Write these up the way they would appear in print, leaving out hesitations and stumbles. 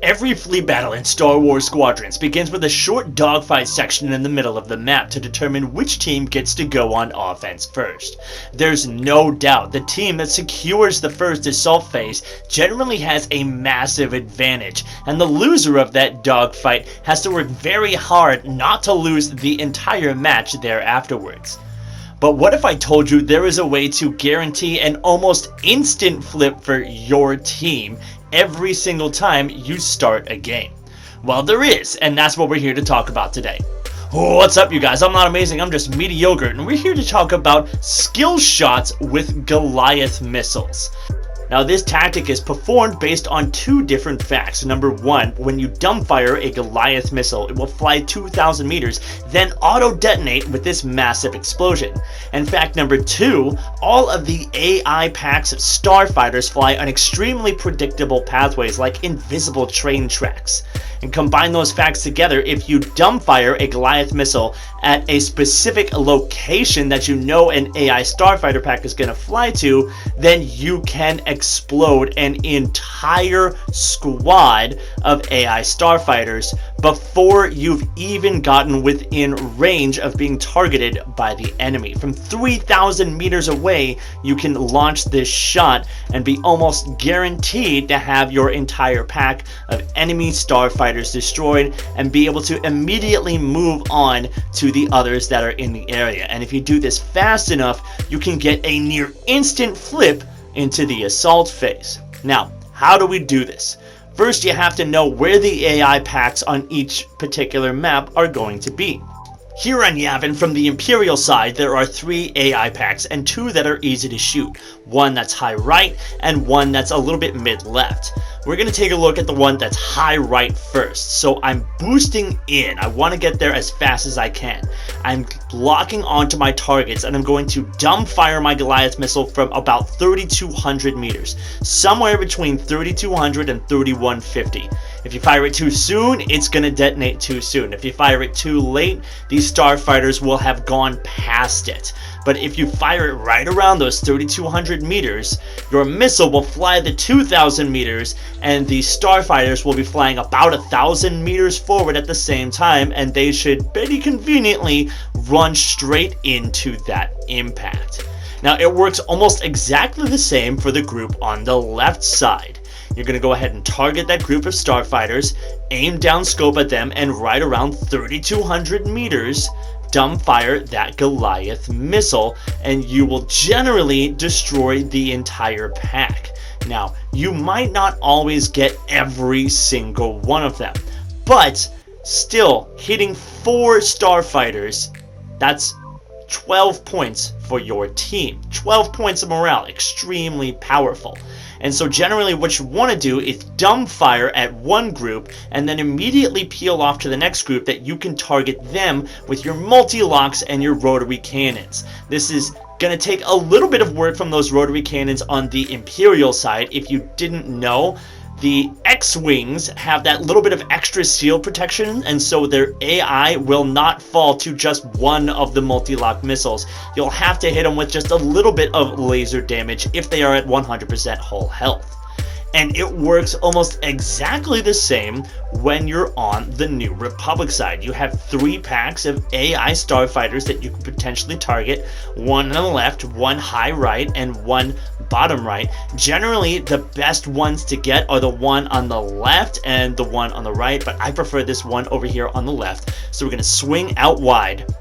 Every fleet battle in Star Wars Squadrons begins with a short dogfight section in the middle of the map to determine which team gets to go on offense first. There's no doubt the team that secures the first assault phase generally has a massive advantage, and the loser of that dogfight has to work very hard not to lose the entire match there afterwards. But what if I told you there is a way to guarantee an almost instant flip for your team every single time you start a game? Well, there is, and that's what we're here to talk about today. What's up, you guys? I'm not amazing, I'm just mediocre, and we're here to talk about skill shots with Goliath missiles. Now, this tactic is performed based on two different facts. Number one, when you dumbfire a Goliath missile, it will fly 2,000 meters, then auto-detonate with this massive explosion. And fact number two, all of the AI packs of starfighters fly on extremely predictable pathways like invisible train tracks. And combine those facts together, if you dumbfire a Goliath missile at a specific location that you know an AI starfighter pack is going to fly to, then you can explode an entire squad of AI starfighters before you've even gotten within range of being targeted by the enemy. From 3,000 meters away, you can launch this shot and be almost guaranteed to have your entire pack of enemy starfighters destroyed and be able to immediately move on to the others that are in the area. And if you do this fast enough, you can get a near instant flip into the assault phase. Now, how do we do this? First, you have to know where the AI packs on each particular map are going to be. Here on Yavin, from the Imperial Side, there are 3 AI packs and 2 that are easy to shoot. One that's high right and one that's a little bit mid left. We're going to take a look at the one that's high right first. So I'm boosting in. I want to get there as fast as I can. I'm locking onto my targets and I'm going to dumbfire my Goliath missile from about 3,200 meters. Somewhere between 3,200 and 3,150. If you fire it too soon, it's going to detonate too soon. If you fire it too late, these starfighters will have gone past it. But if you fire it right around those 3,200 meters, your missile will fly the 2,000 meters and the starfighters will be flying about 1,000 meters forward at the same time, and they should pretty conveniently run straight into that impact. Now, it works almost exactly the same for the group on the left side. You're going to go ahead and target that group of starfighters, aim down scope at them, and right around 3,200 meters, dumbfire that Goliath missile, and you will generally destroy the entire pack. Now, you might not always get every single one of them, but still, hitting 4 starfighters, that's 12 points for your team. 12 points of morale, extremely powerful. And so generally what you want to do is dumbfire at one group and then immediately peel off to the next group that you can target them with your multi-locks and your rotary cannons. This is going to take a little bit of work from those rotary cannons on the Imperial side. If you didn't know, the X-Wings have that little bit of extra shield protection, and so their AI will not fall to just one of the multi-lock missiles. You'll have to hit them with just a little bit of laser damage if they are at 100% whole health. And it works almost exactly the same when you're on the New Republic side. You have 3 packs of AI starfighters that you can potentially target. One on the left, one high right, and one bottom right. Generally, the best ones to get are the one on the left and the one on the right, but I prefer this one over here on the left. So we're going to swing out wide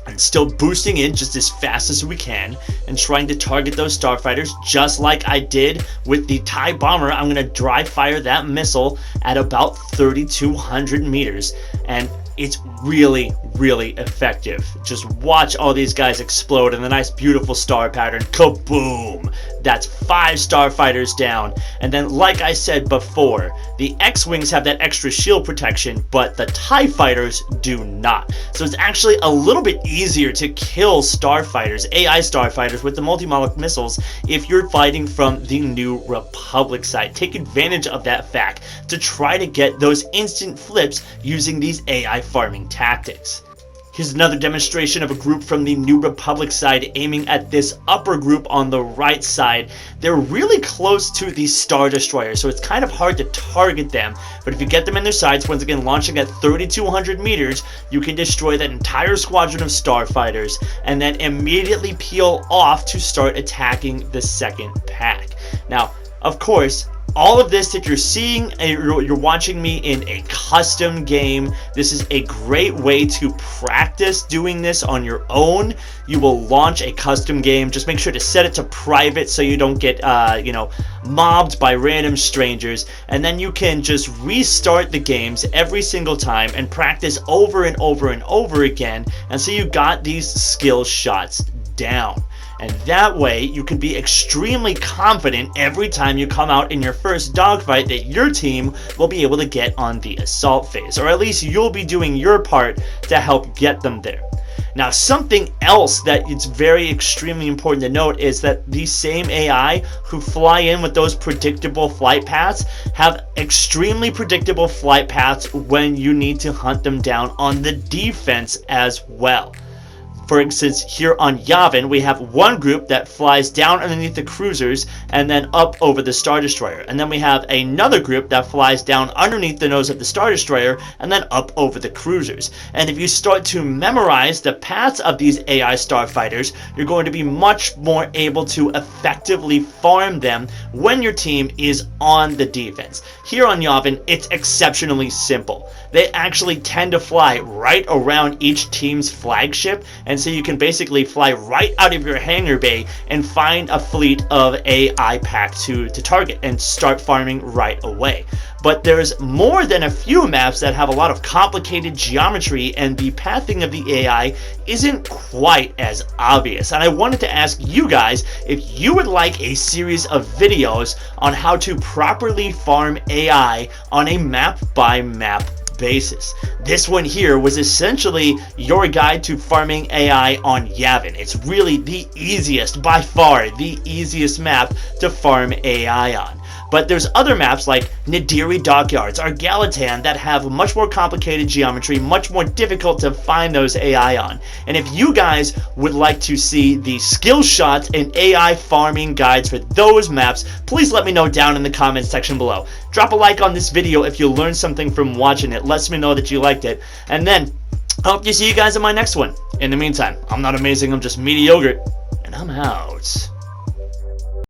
and still boosting in just as fast as we can and trying to target those starfighters just like I did with the TIE bomber. I'm going to dry fire that missile at about 3,200 meters, and it's really, really effective. Just watch all these guys explode in the nice, beautiful star pattern. Kaboom! That's 5 starfighters down. And then, like I said before, the X-Wings have that extra shield protection, but the TIE fighters do not. So it's actually a little bit easier to kill starfighters, AI starfighters, with the multi-moloch missiles if you're fighting from the New Republic side. Take advantage of that fact to try to get those instant flips using these AI farming tactics. Here's another demonstration of a group from the New Republic side aiming at this upper group on the right side. They're really close to the Star Destroyer, so it's kind of hard to target them. But if you get them in their sights, once again launching at 3,200 meters, you can destroy that entire squadron of starfighters and then immediately peel off to start attacking the second pack. Now, of course, all of this that you're seeing, you're watching me in a custom game. This is a great way to practice doing this on your own. You will launch a custom game. Just make sure to set it to private so you don't get, mobbed by random strangers. And then you can just restart the games every single time and practice over and over and over again. And so you got these skill shots down. And that way, you can be extremely confident every time you come out in your first dogfight that your team will be able to get on the assault phase. Or at least you'll be doing your part to help get them there. Now, something else that it's very extremely important to note is that these same AI who fly in with those predictable flight paths have extremely predictable flight paths when you need to hunt them down on the defense as well. For instance, here on Yavin, we have one group that flies down underneath the cruisers and then up over the Star Destroyer. And then we have another group that flies down underneath the nose of the Star Destroyer and then up over the cruisers. And if you start to memorize the paths of these AI starfighters, you're going to be much more able to effectively farm them when your team is on the defense. Here on Yavin, it's exceptionally simple. They actually tend to fly right around each team's flagship, and so you can basically fly right out of your hangar bay and find a fleet of AI pack to target and start farming right away. But there's more than a few maps that have a lot of complicated geometry, and the pathing of the AI isn't quite as obvious. And I wanted to ask you guys if you would like a series of videos on how to properly farm AI on a map by map basis. This one here was essentially your guide to farming AI on Yavin. It's really the easiest, by far the easiest map to farm AI on. But there's other maps like Nadiri Dockyards or Galatan that have much more complicated geometry, much more difficult to find those AI on. And if you guys would like to see the skill shots and AI farming guides for those maps, please let me know down in the comments section below. Drop a like on this video if you learned something from watching it. Lets me know that you liked it. And then, I hope to see you guys in my next one. In the meantime, I'm not amazing, I'm just mediocre, and I'm out.